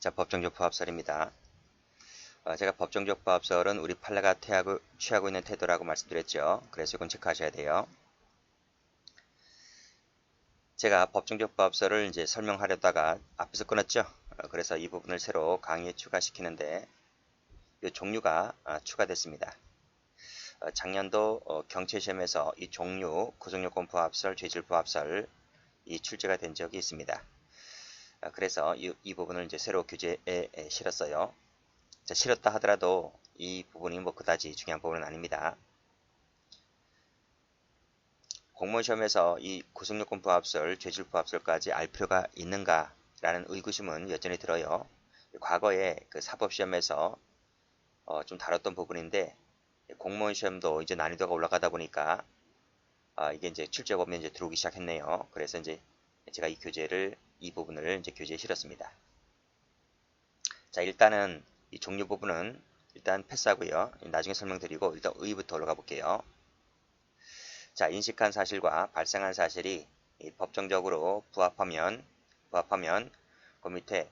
자, 법정적 부합설입니다. 제가 법정적 부합설은 우리 판례가 취하고 있는 태도라고 말씀드렸죠. 그래서 이건 체크하셔야 돼요. 제가 법정적 부합설을 이제 설명하려다가 앞에서 끊었죠. 그래서 이 부분을 새로 강의에 추가시키는데 이 종류가 추가됐습니다. 작년도 경채시험에서 이 종류, 구성요건 부합설, 죄질 부합설 이 출제가 된 적이 있습니다. 그래서 이 부분을 이제 새로 교재에 실었어요. 자, 실었다 하더라도 이 부분이 뭐 그다지 중요한 부분은 아닙니다. 공무원 시험에서 이 구성요건 부합설, 죄질 부합설까지 알 필요가 있는가 라는 의구심은 여전히 들어요. 과거에 그 사법시험에서 좀 다뤘던 부분인데 공무원 시험도 이제 난이도가 올라가다 보니까 이게 이제 출제 범위에 이제 들어오기 시작했네요. 그래서 이제 제가 이 부분을 이제 교재에 실었습니다. 자, 일단은 이 종류 부분은 일단 패스하고요. 나중에 설명드리고 일단 의부터 올라가 볼게요. 자, 인식한 사실과 발생한 사실이 법정적으로 부합하면 그 밑에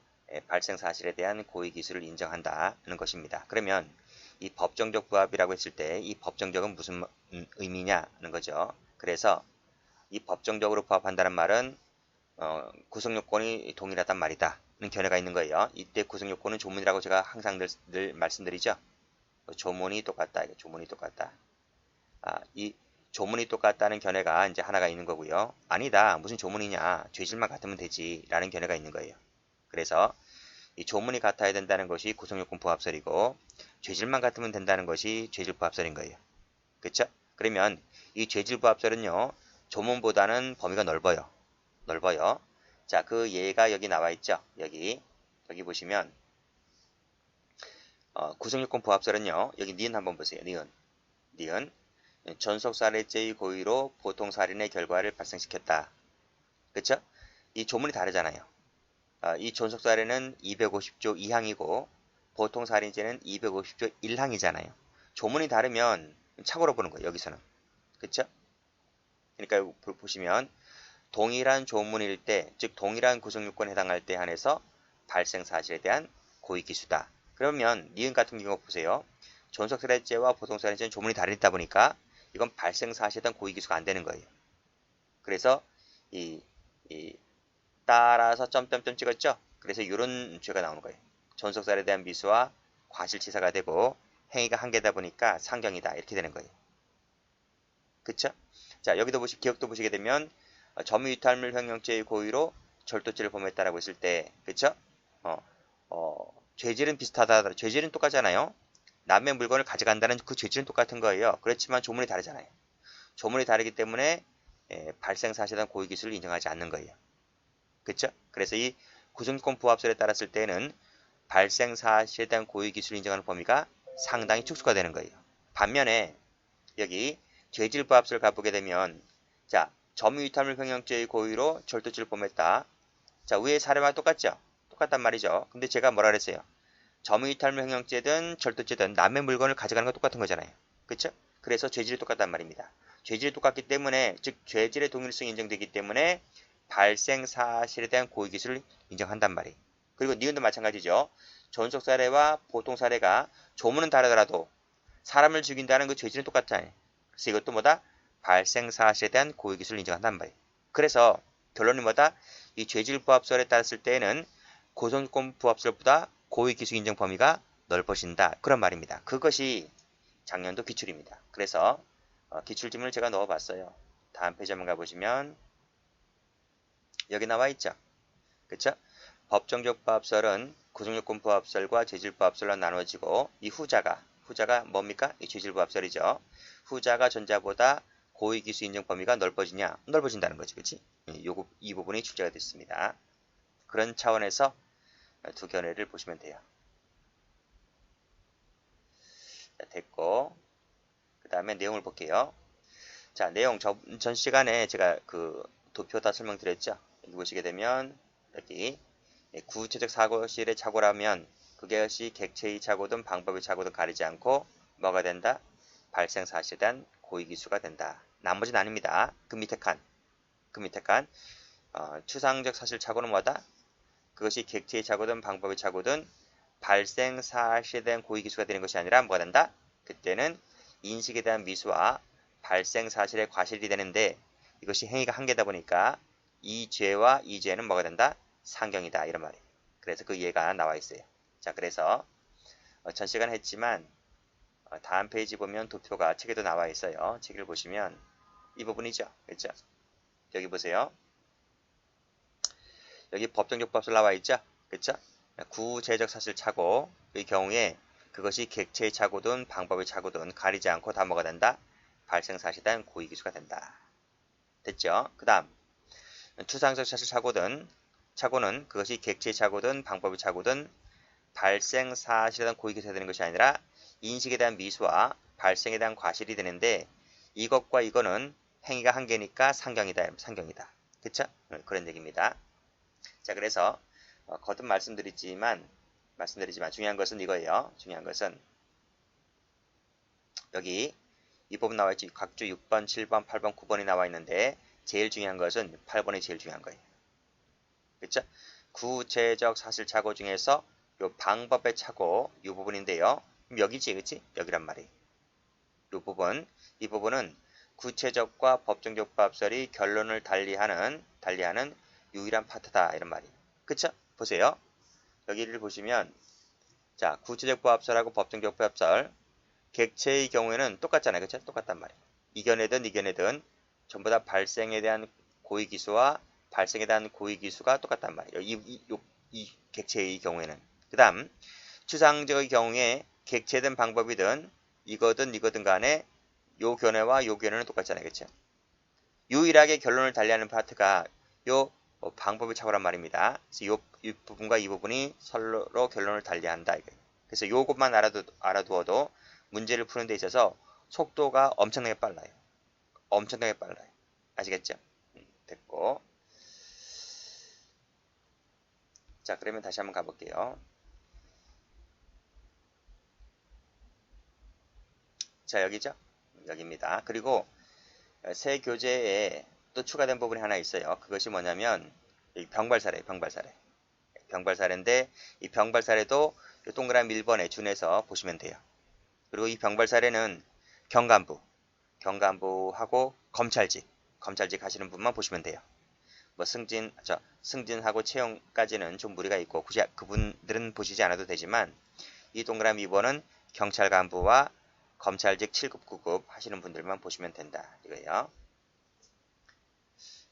발생 사실에 대한 고의 기수를 인정한다는 것입니다. 그러면 이 법정적 부합이라고 했을 때 이 법정적은 무슨 의미냐는 거죠. 그래서 이 법정적으로 부합한다는 말은 구성요건이 동일하단 말이다 는 견해가 있는 거예요. 이때 구성요건은 조문이라고 제가 항상 늘 말씀드리죠. 조문이 똑같다. 조문이 똑같다. 이 조문이 똑같다는 견해가 이제 하나가 있는 거고요. 아니다. 무슨 조문이냐. 죄질만 같으면 되지. 라는 견해가 있는 거예요. 그래서 이 조문이 같아야 된다는 것이 구성요건 부합설이고 죄질만 같으면 된다는 것이 죄질 부합설인 거예요. 그렇죠? 그러면 이 죄질 부합설은요. 조문보다는 범위가 넓어요. 자, 그 예가 여기 나와 있죠. 여기 보시면 구성요건 부합설은요. 여기 니은 한번 보세요. 니은 전속살해죄의 고의로 보통살인의 결과를 발생시켰다. 그쵸? 이 조문이 다르잖아요. 이 전속살해는 250조 2항이고 보통살인죄는 250조 1항이잖아요. 조문이 다르면 착오로 보는 거예요. 여기서는. 그쵸? 그러니까 보시면 동일한 조문일 때, 즉 동일한 구성요건에 해당할 때 한해서 발생 사실에 대한 고의기수다. 그러면 니은 같은 경우 보세요. 전속살해죄와 보통살인죄는 조문이 다르다 보니까 이건 발생 사실에 대한 고의기수가 안 되는 거예요. 그래서 이 따라서 점점점 찍었죠. 그래서 이런 죄가 나오는 거예요. 전속살에 대한 미수와 과실치사가 되고 행위가 한 개다 보니까 상경이다 이렇게 되는 거예요. 그쵸? 자, 여기도 기억도 보시게 되면 점유이탈물 횡령죄의 고의로 절도죄를 범했다라고 했을 때, 그쵸? 죄질은 비슷하다. 죄질은 똑같잖아요. 남의 물건을 가져간다는 그 죄질은 똑같은 거예요. 그렇지만 조문이 다르잖아요. 조문이 다르기 때문에 발생 사실에 대한 고의 기수를 인정하지 않는 거예요. 그쵸? 그래서 이 구성요건 부합설에 따랐을 때는 발생 사실에 대한 고의 기수를 인정하는 범위가 상당히 축소가 되는 거예요. 반면에 여기 죄질 부합설을 가보게 되면 자, 점유이탈물 횡령죄의 고의로 절도죄를 범했다. 자, 위의 사례와 똑같죠? 똑같단 말이죠. 근데 제가 뭐라 그랬어요? 점유이탈물 횡령죄든 절도죄든 남의 물건을 가져가는 건 똑같은 거잖아요. 그쵸? 그래서 죄질이 똑같단 말입니다. 죄질이 똑같기 때문에 즉 죄질의 동일성이 인정되기 때문에 발생 사실에 대한 고의 기수를 인정한단 말이에요. 그리고 니은도 마찬가지죠. 전속 사례와 보통 사례가 조문은 다르더라도 사람을 죽인다는 그 죄질은 똑같잖아요. 그래서 이것도 뭐다? 발생 사실에 대한 고의 기수를 인정한단 말이에요. 그래서 결론이 뭐다? 이 죄질 부합설에 따랐을 때에는 구성요건 부합설보다 고의 기수 인정 범위가 넓어진다. 그런 말입니다. 그것이 작년도 기출입니다. 그래서 기출지문을 제가 넣어봤어요. 다음 페이지 한번 가보시면 여기 나와 있죠. 그쵸? 법정적 부합설은 구성요건 부합설과 죄질 부합설로 나눠지고 이 후자가 뭡니까? 이 죄질 부합설이죠. 후자가 전자보다 고의 기수 인정 범위가 넓어지냐? 넓어진다는 거지. 그치? 이 부분이 출제가 됐습니다. 그런 차원에서 두 견해를 보시면 돼요. 자, 됐고 그 다음에 내용을 볼게요. 자, 내용 전 시간에 제가 그 도표 다 설명드렸죠. 여기 보시게 되면 여기 구체적 사고실의 착오라면 그것이 객체의 착오든 방법의 착오든 가리지 않고 뭐가 된다? 발생 사실에 대한 고의기수가 된다. 나머지는 아닙니다. 그 밑에 칸 추상적 사실 착오는 뭐다? 그것이 객체의 착오든 방법의 착오든 발생 사실에 대한 고의기수가 되는 것이 아니라 뭐가 된다? 그때는 인식에 대한 미수와 발생 사실의 과실이 되는데 이것이 행위가 한 개다 보니까 이 죄와 이 죄는 뭐가 된다? 상경이다 이런 말이에요. 그래서 그 예가 나와 있어요. 자, 그래서 전 시간 했지만 다음 페이지 보면 도표가 책에도 나와 있어요. 책을 보시면 이 부분이죠. 그렇죠? 여기 보세요. 여기 법정적법설 나와 있죠? 그렇죠? 구제적 사실 착오의 경우에 그것이 객체의 착오든 방법의 착오든 가리지 않고 다 뭐가 된다? 발생 사실에 대한 고의기수가 된다. 됐죠? 그 다음 추상적 사실 착오는 그것이 객체의 착오든 방법의 착오든 발생 사실에 대한 고의기수가 되는 것이 아니라 인식에 대한 미수와 발생에 대한 과실이 되는데 이것과 이거는 행위가 한 개니까 상경이다. 그쵸? 그런 얘기입니다. 자, 그래서 거듭 말씀드리지만 중요한 것은 이거예요. 중요한 것은 여기 이 부분 나와 있지. 각주 6번, 7번, 8번, 9번이 나와 있는데 제일 중요한 것은 8번이 제일 중요한 거예요. 그쵸? 구체적 사실 착오 중에서 요 방법의 착오 이 부분인데요. 여기지, 그치? 여기란 말이에요. 이 부분은 구체적과 법정적 밥설이 결론을 달리하는 유일한 파트다 이런 말이에요. 그쵸? 보세요. 여기를 보시면 자, 구체적 부합설하고 법정적 부합설 객체의 경우에는 똑같잖아요. 그쵸? 똑같단 말이에요. 이겨내든 전부 다 발생에 대한 고의기수와 발생에 대한 고의기수가 똑같단 말이에요. 이 객체의 경우에는. 그 다음 추상적의 경우에 객체든 방법이든 이거든 간에 요 견해와 요 견해는 똑같잖아요. 그쵸? 유일하게 결론을 달리하는 파트가 요 방법의 착오란 말입니다. 그래서 이 부분과 이 부분이 서로 결론을 달리한다. 그래서 요것만 알아두어도 문제를 푸는 데 있어서 속도가 엄청나게 빨라요. 아시겠죠? 됐고. 자, 그러면 다시 한번 가볼게요. 자, 여기죠? 여기입니다. 그리고 새 교재에 또 추가된 부분이 하나 있어요. 그것이 뭐냐면 병발사례인데 이 병발사례도 동그라미 1번에 준해서 보시면 돼요. 그리고 이 병발사례는 경간부하고 검찰직 하시는 분만 보시면 돼요. 뭐 승진하고 채용까지는 좀 무리가 있고 굳이 그분들은 보시지 않아도 되지만 이 동그라미 2번은 경찰 간부와 검찰직 7급, 9급 하시는 분들만 보시면 된다. 이거예요.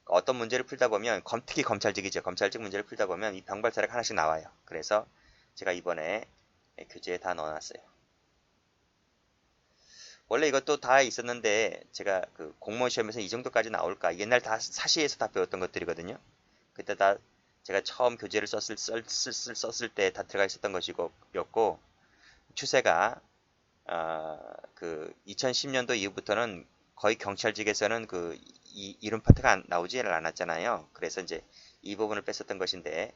어떤 문제를 풀다 보면 특히 검찰직 문제를 풀다 보면 이 병발사례가 하나씩 나와요. 그래서 제가 이번에 교재에 다 넣어놨어요. 원래 이것도 다 있었는데 제가 그 공무원 시험에서 이 정도까지 나올까 옛날 다 사시에서 다 배웠던 것들이거든요. 그때 다 제가 처음 교재를 썼을 때 다 들어가 있었던 것이었고 추세가 그 2010년도 이후부터는 거의 경찰직에서는 그 이름 파트가 나오지 않았잖아요. 그래서 이제 이 부분을 뺐었던 것인데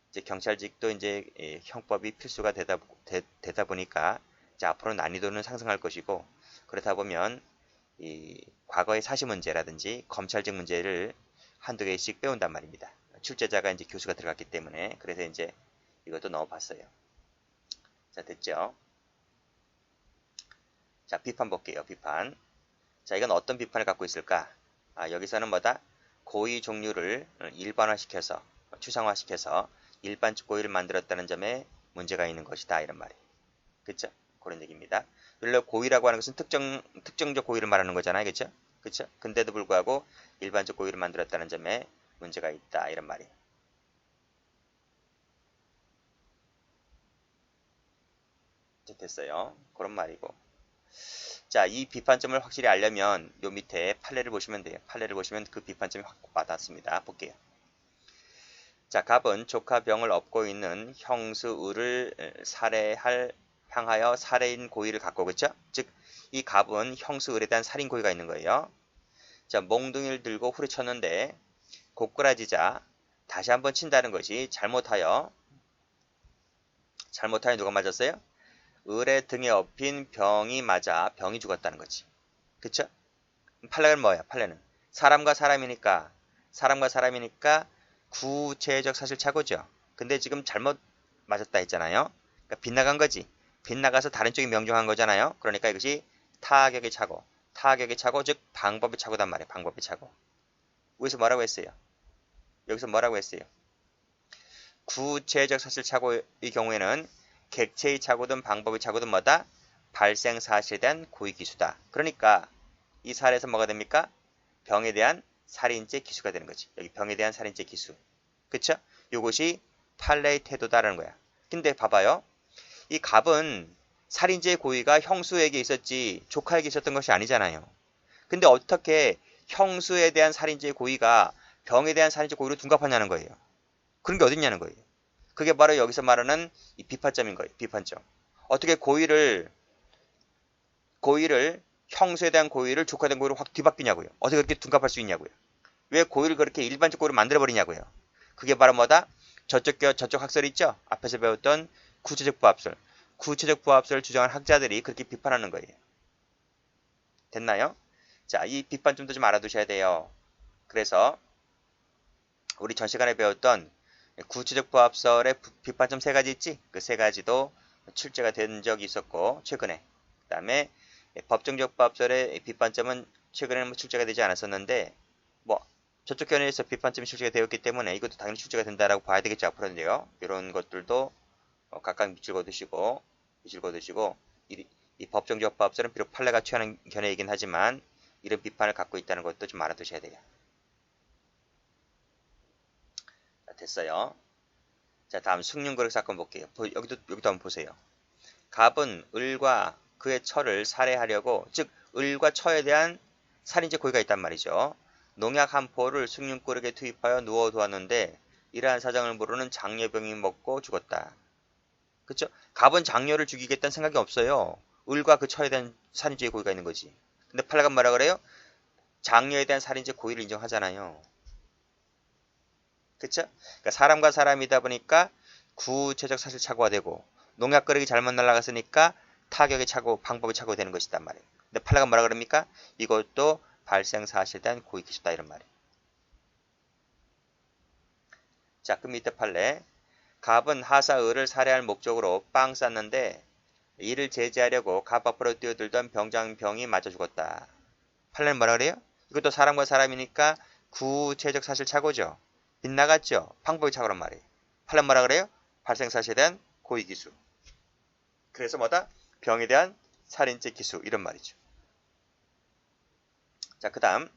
이제 경찰직도 이제 형법이 필수가 되다 보니까 이제 앞으로 난이도는 상승할 것이고 그렇다 보면 이 과거의 사시 문제라든지 검찰직 문제를 한두 개씩 빼온단 말입니다. 출제자가 이제 교수가 들어갔기 때문에 그래서 이제 이것도 넣어봤어요. 자, 됐죠? 자, 비판 볼게요. 비판. 자, 이건 어떤 비판을 갖고 있을까? 여기서는 뭐다? 고의 종류를 일반화시켜서 추상화시켜서 일반적 고의를 만들었다는 점에 문제가 있는 것이다. 이런 말이에요. 그쵸? 그런 얘기입니다. 원래 고의라고 하는 것은 특정적 고의를 말하는 거잖아요. 그쵸? 그쵸? 근데도 불구하고 일반적 고의를 만들었다는 점에 문제가 있다. 이런 말이에요. 됐어요. 그런 말이고. 자, 이 비판점을 확실히 알려면 요 밑에 판례를 보시면 돼요. 판례를 보시면 그 비판점이 확 와닿습니다. 볼게요. 자, 갑은 조카 병을 업고 있는 형수을을 향하여 살해인 고의를 갖고 그쵸? 즉, 이 갑은 형수을에 대한 살인 고의가 있는 거예요. 자, 몽둥이를 들고 후려쳤는데 고꾸라지자 다시 한번 친다는 것이 잘못하여 누가 맞았어요? 을의 등에 업힌 병이 맞아 병이 죽었다는 거지. 그쵸? 판례는 뭐야? 판례는 사람과 사람이니까 구체적 사실 착오죠. 근데 지금 잘못 맞았다 했잖아요. 그러니까 빗나간 거지. 빗나가서 다른 쪽이 명중한 거잖아요. 그러니까 이것이 타격의 차고, 타격의 차고 즉 방법의 차고단 말이에요. 방법의 차고. 여기서 뭐라고 했어요? 여기서 뭐라고 했어요? 구체적 사실 차고의 경우에는 객체의 차고든 방법의 차고든 뭐다? 발생 사실에 대한 고의 기수다. 그러니까 이 사례에서 뭐가 됩니까? 병에 대한 살인죄 기수가 되는 거지. 여기 병에 대한 살인죄 기수. 그쵸? 이것이 판례의 태도다라는 거야. 근데 봐봐요. 이 갑은 살인죄의 고의가 형수에게 있었지 조카에게 있었던 것이 아니잖아요. 근데 어떻게 형수에 대한 살인죄의 고의가 병에 대한 살인죄 고의로 둔갑하냐는 거예요. 그런 게 어딨냐는 거예요. 그게 바로 여기서 말하는 이 비판점인 거예요. 비판점. 어떻게 고의를 형수에 대한 고의를 조카에 대한 고의로 확 뒤바뀌냐고요. 어떻게 그렇게 둔갑할 수 있냐고요. 왜 고의를 그렇게 일반적 고의로 만들어버리냐고요. 그게 바로 뭐다? 저쪽 학설 있죠? 앞에서 배웠던 구체적 부합설. 구체적 부합설을 주장한 학자들이 그렇게 비판하는 거예요. 됐나요? 자, 이 비판점도 좀 알아두셔야 돼요. 그래서 우리 전 시간에 배웠던 구체적 부합설의 비판점 세 가지 있지? 그 세 가지도 출제가 된 적이 있었고 최근에. 그 다음에 법정적 부합설의 비판점은 최근에는 출제가 되지 않았었는데 뭐 저쪽 견해에서 비판점이 출제가 되었기 때문에 이것도 당연히 출제가 된다라고 봐야 되겠죠. 앞으로는요. 이런 것들도 각각 밑줄 그어두시고 이 법정적 부합설은 비록 판례가 취하는 견해이긴 하지만 이런 비판을 갖고 있다는 것도 좀 알아두셔야 돼요. 자, 됐어요. 자, 다음 숭륜거력 사건 볼게요. 여기도 한번 보세요. 갑은 을과 그의 처를 살해하려고, 즉 을과 처에 대한 살인죄 고의가 있단 말이죠. 농약 한 포를 숭륜거력에 투입하여 누워두었는데 이러한 사정을 모르는 장녀병이 먹고 죽었다. 그쵸? 갑은 장녀를 죽이겠다는 생각이 없어요. 을과 그 처에 대한 살인죄 고의가 있는 거지. 근데 판례가 뭐라 그래요? 장녀에 대한 살인죄 고의를 인정하잖아요. 그쵸? 그러니까 사람과 사람이다 보니까 구체적 사실 착오가 되고 농약거력이 잘못 날아갔으니까 타격의 착오, 방법의 착오가 되는 것이단 말이에요. 근데 판례가 뭐라 그럽니까? 이것도 발생 사실에 대한 고의 기수다 이런 말이에요. 자, 그럼 밑에 판례. 갑은 하사 을을 살해할 목적으로 빵 쌌는데 이를 제지하려고 갑 앞으로 뛰어들던 병장병이 맞아 죽었다. 판례는 뭐라 그래요? 이것도 사람과 사람이니까 구체적 사실 착오죠. 빗나갔죠. 방법의 착오란 말이에요. 판례는 뭐라 그래요? 발생 사실에 대한 고의 기수. 그래서 뭐다? 병에 대한 살인죄 기수 이런 말이죠. 자, 그 다음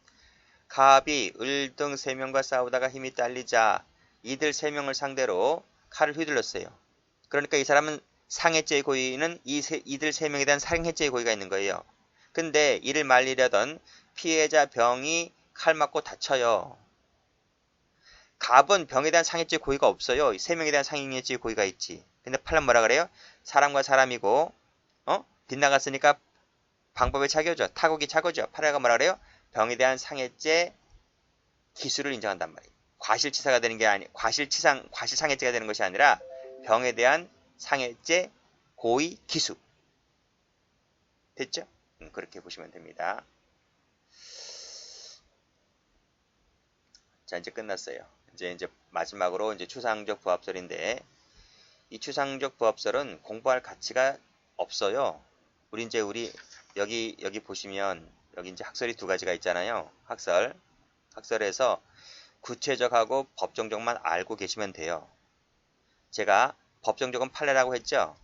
갑이 을 등 3명과 싸우다가 힘이 딸리자 이들 3명을 상대로 칼을 휘둘렀어요. 그러니까 이 사람은 상해죄의 고의는 이들 3명에 대한 상해죄의 고의가 있는 거예요. 근데 이를 말리려던 피해자 병이 칼 맞고 다쳐요. 갑은 병에 대한 상해죄의 고의가 없어요. 3명에 대한 상해죄의 고의가 있지. 근데 판례는 뭐라 그래요? 사람과 사람이고 빗나갔으니까 방법의 착오죠. 타국이 착오죠. 판례가 뭐라 그래요? 병에 대한 상해죄 기수를 인정한단 말이에요. 과실치사가 되는 게 아니, 과실상해죄가 되는 것이 아니라 병에 대한 상해죄 고의 기수. 됐죠? 그렇게 보시면 됩니다. 자, 이제 끝났어요. 이제 마지막으로 이제 추상적 부합설인데 이 추상적 부합설은 공부할 가치가 없어요. 우리 여기 보시면 여기 이제 학설이 두 가지가 있잖아요. 학설에서 구체적하고 법정적만 알고 계시면 돼요. 제가 법정적은 판례라고 했죠.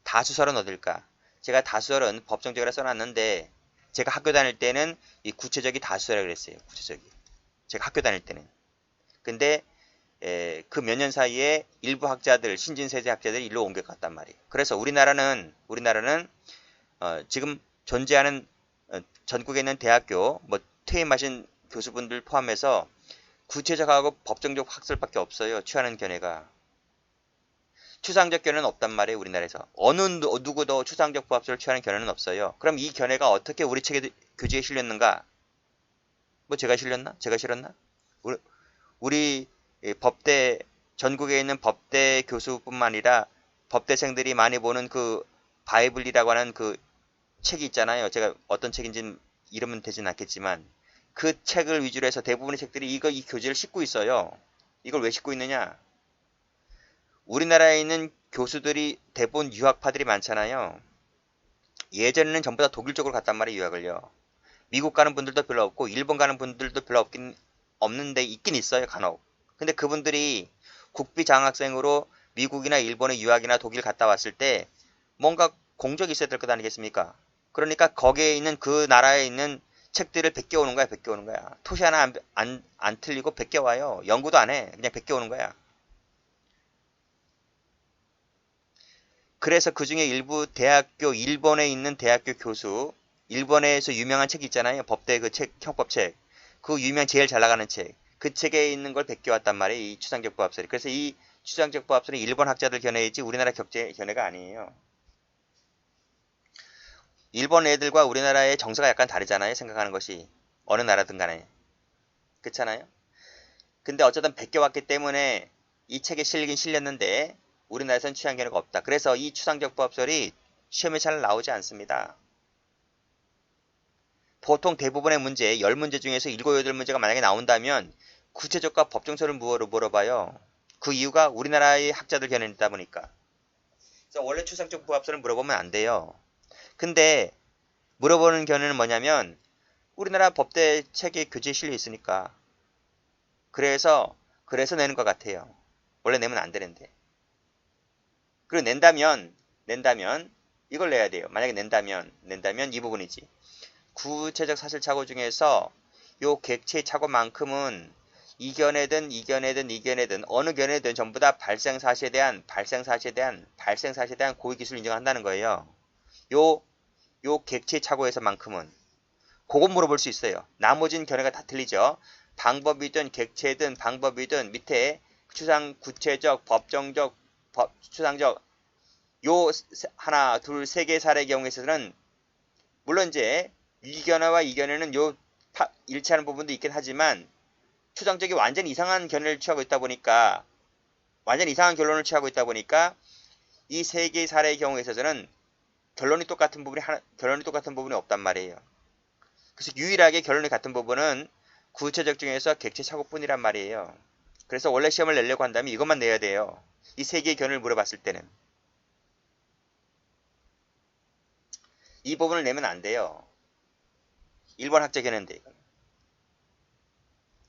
다수설은 어딜까? 제가 다수설은 법정적이라 써놨는데 제가 학교 다닐 때는 이 구체적이 다수설이라고 그랬어요. 구체적이. 제가 학교 다닐 때는. 근데 그 몇 년 사이에 일부 학자들, 신진세대 학자들이 일로 옮겨갔단 말이에요. 그래서 우리나라는 지금 존재하는 전국에 있는 대학교 뭐 퇴임하신 교수분들 포함해서 구체적하고 법정적 학설밖에 없어요. 취하는 견해가. 추상적 견해는 없단 말이에요. 우리나라에서. 어느 누구도 추상적 부합설을 취하는 견해는 없어요. 그럼 이 견해가 어떻게 우리 교재에 실렸는가? 뭐 제가 실렸나? 제가 실었나? 우리 법대 전국에 있는 법대 교수뿐만 아니라 법대생들이 많이 보는 그 바이블이라고 하는 그 책이 있잖아요. 제가 어떤 책인지는 이름은 되진 않겠지만 그 책을 위주로 해서 대부분의 책들이 이 교재를 싣고 있어요. 이걸 왜 싣고 있느냐? 우리나라에 있는 교수들이 대부분 유학파들이 많잖아요. 예전에는 전부 다 독일 쪽으로 갔단 말이에요, 유학을요. 미국 가는 분들도 별로 없고 일본 가는 분들도 별로 없는데 있긴 있어요, 간혹. 근데 그분들이 국비 장학생으로 미국이나 일본의 유학이나 독일 갔다 왔을 때 뭔가 공적이 있어야 될 것 아니겠습니까? 그러니까 거기에 있는 그 나라에 있는 책들을 베껴 오는 거야, 베껴 오는 거야. 토시 하나 안 틀리고 베껴 와요. 연구도 안 해. 그냥 베껴 오는 거야. 그래서 그 중에 일부 대학교, 일본에 있는 대학교 교수, 일본에서 유명한 책 있잖아요. 법대 그 책, 형법책. 그 유명 제일 잘 나가는 책. 그 책에 있는 걸 베껴왔단 말이에요. 이 추상적 부합설이. 그래서 이 추상적 부합설은 일본 학자들 견해이지 우리나라 격제 견해가 아니에요. 일본 애들과 우리나라의 정서가 약간 다르잖아요. 생각하는 것이. 어느 나라든 간에. 그렇잖아요. 근데 어쨌든 베껴왔기 때문에 이 책에 실리긴 실렸는데 우리나라에서는 취향 견해가 없다. 그래서 이 추상적 부합설이 시험에 잘 나오지 않습니다. 보통 대부분의 문제, 10문제 중에서 7, 8문제가 만약에 나온다면 구체적과 법정서를 물어봐요. 그 이유가 우리나라의 학자들 견해이다 보니까. 그래서 원래 추상적 부합설을 물어보면 안 돼요. 근데 물어보는 견해는 뭐냐면 우리나라 법대 책에 교재에 실려 있으니까. 그래서 내는 것 같아요. 원래 내면 안 되는데. 그리고 낸다면 이걸 내야 돼요. 만약에 낸다면 이 부분이지. 구체적 사실착오 중에서 요 객체 착오만큼은 이견에든 어느 견해든 전부 다 발생사실에 대한 고의 기술을 인정한다는 거예요. 요 객체 착오에서만큼은 그거 물어볼 수 있어요. 나머지는 견해가 다 틀리죠. 방법이든 객체든 방법이든 밑에 추상 구체적 법정적 추상적 요 하나 둘 세 개 사례의 경우에 있어서는 물론 이제 이견화와 이견에는 요 일치하는 부분도 있긴 하지만 추상적이 완전 이상한 견해를 취하고 있다 보니까 완전 이상한 결론을 취하고 있다 보니까 이 세 개의 사례의 경우에 있어서는 결론이 똑같은 부분이 없단 말이에요. 그래서 유일하게 결론이 같은 부분은 구체적 중에서 객체 착오뿐이란 말이에요. 그래서 원래 시험을 내려고 한다면 이것만 내야 돼요. 이 세 개의 견해를 물어봤을 때는 이 부분을 내면 안 돼요. 일본 학자 견해인데 이건.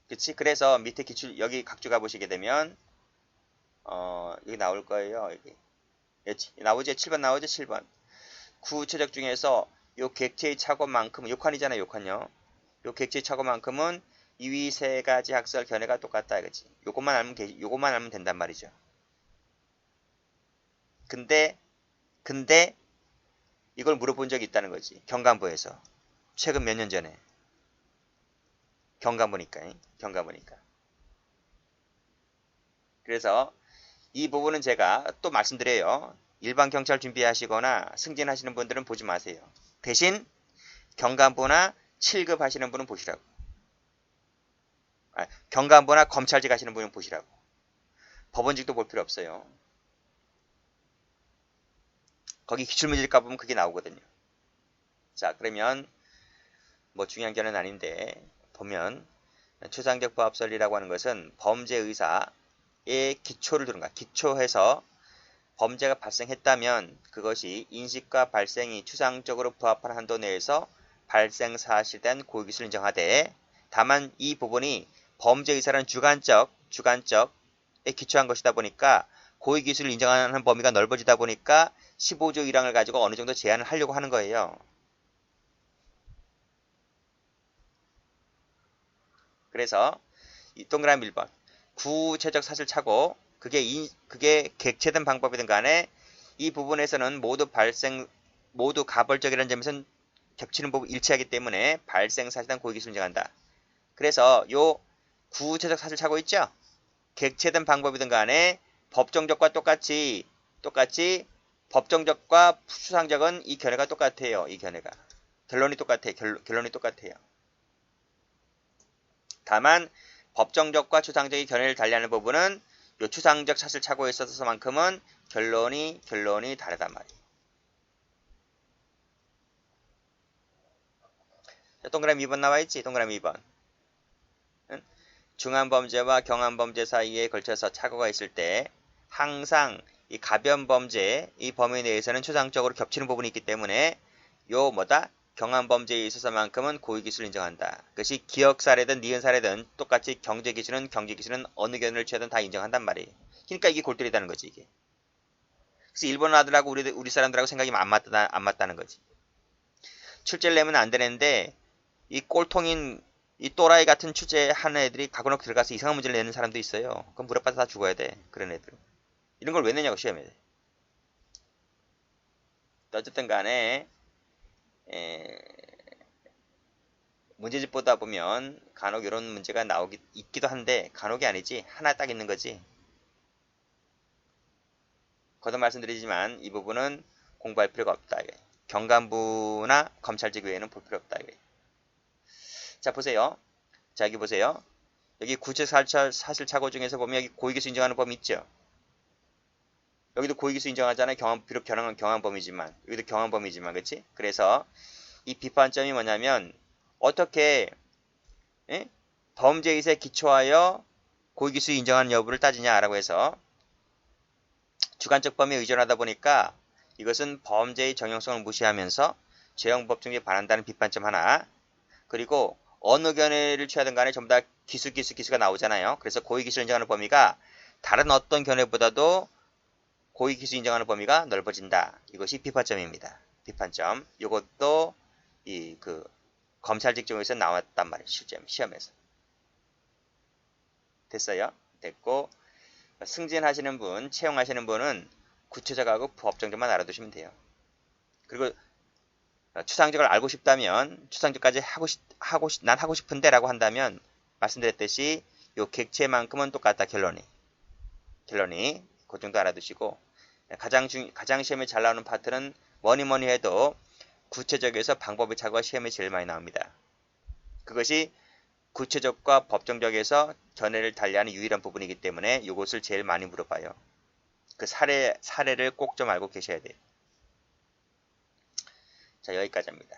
그치? 그래서 밑에 기출 여기 각주 가보시게 되면 여기 나올 거예요. 여기 나오죠? 7번 나오죠? 7번. 구체적 중에서 요 객체의 착오만큼 요칸이잖아요. 요칸요. 요 객체의 착오만큼은 이위 세 가지 학설 견해가 똑같다 이거지. 요것만 알면 된단 말이죠. 근데 이걸 물어본 적이 있다는 거지. 경감부에서. 최근 몇 년 전에. 경감부니까. 그래서 이 부분은 제가 또 말씀드려요. 일반 경찰 준비하시거나 승진하시는 분들은 보지 마세요. 대신 경감부나 7급 하시는 분은 보시라고. 경감부나 검찰직 하시는 분은 보시라고. 법원직도 볼 필요 없어요. 거기 기출문제집 가보면 그게 나오거든요. 자, 그러면 뭐 중요한 견해는 아닌데 보면 추상적 부합설이라고 하는 것은 범죄 의사의 기초를 두는 거야. 기초해서 범죄가 발생했다면 그것이 인식과 발생이 추상적으로 부합하는 한도 내에서 발생 사실에 대한 고의기술을 인정하되 다만 이 부분이 범죄 의사라는 주관적에 기초한 것이다 보니까 고의기술을 인정하는 범위가 넓어지다 보니까 15조 1항을 가지고 어느 정도 제한을 하려고 하는 거예요. 그래서 이 동그라미 1번 구체적 사실 착오 그게 객체든 방법이든 간에 이 부분에서는 모두 가벌적이라는 점에서는 겹치는 부분 일치하기 때문에 발생 사실단 고의기술을 인정한다. 그래서 요 구체적 사실 착오 있죠? 객체든 방법이든 간에 법정적과 똑같이 법정적과 추상적은 이 견해가 똑같아요. 이 견해가 결론이 똑같아요. 다만 법정적과 추상적인 견해를 달리하는 부분은 요 추상적 사실 착오에 있어서만큼은 결론이 다르단 말이에요. 동그라미 2번 나와있지? 동그라미 2번. 중한범죄와 경한범죄 사이에 걸쳐서 착오가 있을 때 항상 이 가변 범죄 이 범위 내에서는 추상적으로 겹치는 부분이 있기 때문에 요 뭐다? 경한 범죄에 있어서만큼은 고의기술을 인정한다. 그것이 기억 사례든 니은 사례든 똑같이 경제기술은 어느 견해를 취하든 다 인정한단 말이에요. 그러니까 이게 골똘히다는 거지 이게. 그래서 일본 아들하고 우리 사람들하고 생각이 안 맞다는 거지. 출제를 내면 안 되는데 이 꼴통인 이 또라이 같은 출제하는 애들이 가고놓고 들어가서 이상한 문제를 내는 사람도 있어요. 그럼 무릎 받아 다 죽어야 돼. 그런 애들은. 이런 걸 왜 내냐고 시험에. 어쨌든 간에 문제집 보다 보면 간혹 이런 문제가 있기도 한데 간혹이 아니지 하나 딱 있는 거지. 거듭 말씀드리지만 이 부분은 공부할 필요가 없다. 경감부나 검찰직 외에는 볼 필요 없다. 자 보세요. 자 여기 보세요. 여기 구체사실착오 중에서 보면 여기 고의기수 인정하는 범위 있죠. 여기도 고의기수 인정하잖아요. 비록 경한범위지만 여기도 경한범위지만 그치? 그래서 이 비판점이 뭐냐면 어떻게 범죄의식에 기초하여 고의기수 인정하는 여부를 따지냐라고 해서 주관적 범위에 의존하다 보니까 이것은 범죄의 정형성을 무시하면서 죄형법정에 반한다는 비판점 하나, 그리고 어느 견해를 취하든 간에 전부 다 기수가 나오잖아요. 그래서 고의기수 인정하는 범위가 다른 어떤 견해보다도 고의기수 인정하는 범위가 넓어진다. 이것이 비판점입니다. 비판점. 이것도 검찰 직종에서 나왔단 말이에요. 실제 시험에서. 됐어요? 됐고 승진하시는 분, 채용하시는 분은 구체적하고 법정적만 알아두시면 돼요. 그리고 추상적을 알고 싶다면 추상적까지 난 하고 싶은데 라고 한다면 말씀드렸듯이 요 객체만큼은 똑같다. 결론이 그 정도 알아두시고 가장 시험에 잘 나오는 파트는 뭐니 해도 구체적에서 방법의 차이가 시험에 제일 많이 나옵니다. 그것이 구체적과 법정적에서 견해를 달리하는 유일한 부분이기 때문에 이것을 제일 많이 물어봐요. 그 사례를 꼭 좀 알고 계셔야 돼요. 자 여기까지 합니다.